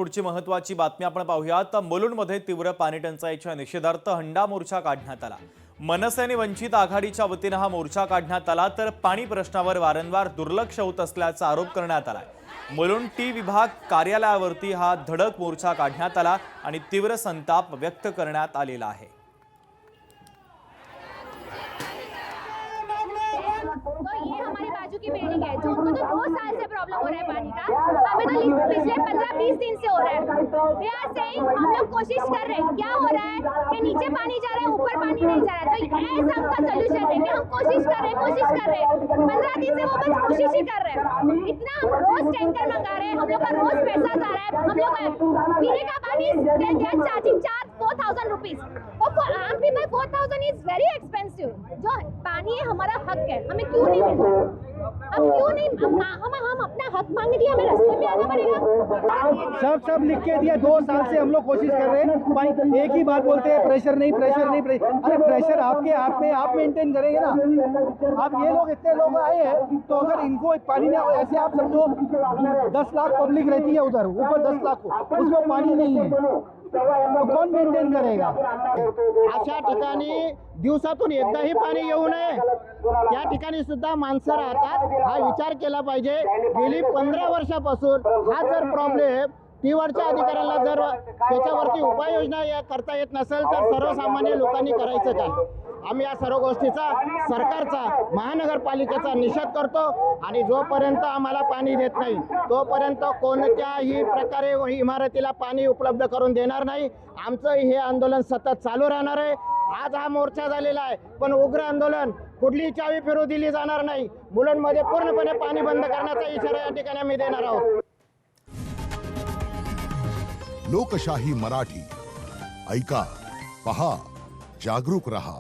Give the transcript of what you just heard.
पुढची महत्त्वाची बातमी आपण पाहूयात। मुलुंडमध्ये तीव्र पाणी टंचाईच्या निषेधार्थ हंडा मोर्चा काढण्यात आला। मनसे आणि वंचित आघाडीच्या वतीने हा मोर्चा काढण्यात आला, तर पाणी प्रश्नावर वारंवार दुर्लक्ष होत असल्याचा आरोप करण्यात आला। मुलुंड टी विभाग कार्यालयावरती हा धडक मोर्चा काढण्यात आला आणि तीव्र संताप व्यक्त करण्यात आलेला आहे। तो ये हमारी बाजू की बिल्डिंग है, जो उनको तो 2 साल से प्रॉब्लम हो रहा है पानी का, हमें तो पिछले 15-20 दिन से हो रहा है। दे आर सेइंग हम लोग कोशिश कर रहे हैं, क्या हो रहा है कि नीचे पानी जा रहा है, ऊपर पानी नहीं जा रहा है। तो ऐसा उनका सोल्यूशन है कि हम कोशिश कर रहे हैं 15 दिन से वो बस कोशिश ही कर रहे हैं। इतना हम रोज टैंकर मंगा रहे हैं, हम लोग का रोज पैसा जा रहा है, हम लोग पीने का पानी दे चार्जिंग 4,000 रुपीज और फॉर आम पीपल 4,000 इज वेरी एक्सपेंसिव। जो पानी है हमारा हक है, हमें क्यों नहीं मिल रहा? हम क्यों नहीं हम अपना हक मांगने के लिए हमें रास्ते में आना पड़ेगा। सब लिख के दिया। 2 साल से हम लोग कोशिश कर रहे हैं, भाई एक ही बात बोलते हैं, प्रेशर नहीं प्रेशर नहीं प्रेशर। अरे प्रेशर आपके आप मेंटेन करेंगे ना। अब ये लोग इतने लोग आए हैं, तो अगर इनको पानी ना हो, ऐसे आप समझो 10 लाख पब्लिक रहती है उधर, ऊपर 10 लाख उसमें पानी नहीं है, तो कौन मेंटेन करेगा? अशा ठिकाणी दिवसातून एकदाही पाणी येऊ नये, त्या ठिकाणी सुद्धा माणसं राहतात। हा विचार केला पाहिजे। गेली 15 वर्षापासून हा जर प्रॉब्लेम तीवरच्या अधिकाऱ्यांना जर त्याच्यावरती उपाययोजना करता येत नसेल, तर सर्वसामान्य लोकांनी करायचं काय? आम्ही या सर्व गोष्टीचा सरकारचा, महानगरपालिकेचा निषेध करतो आणि जोपर्यंत आम्हाला पाणी देत नाही तोपर्यंत कोणत्याही प्रकारे इमारतीला पाणी उपलब्ध करून देणार नाही। आमचं हे आंदोलन सतत चालू राहणार आहे। आज हा मोर्चा झालेला आहे, पण उग्र आंदोलन, कुठलीही चावी फिरू दिली जाणार नाही। मुलुंडमध्ये पूर्णपणे पाणी बंद करण्याचा इशारा या ठिकाणी आम्ही देणार आहोत। लोकशाही मराठी ऐका, पहा, जागरूक रहा।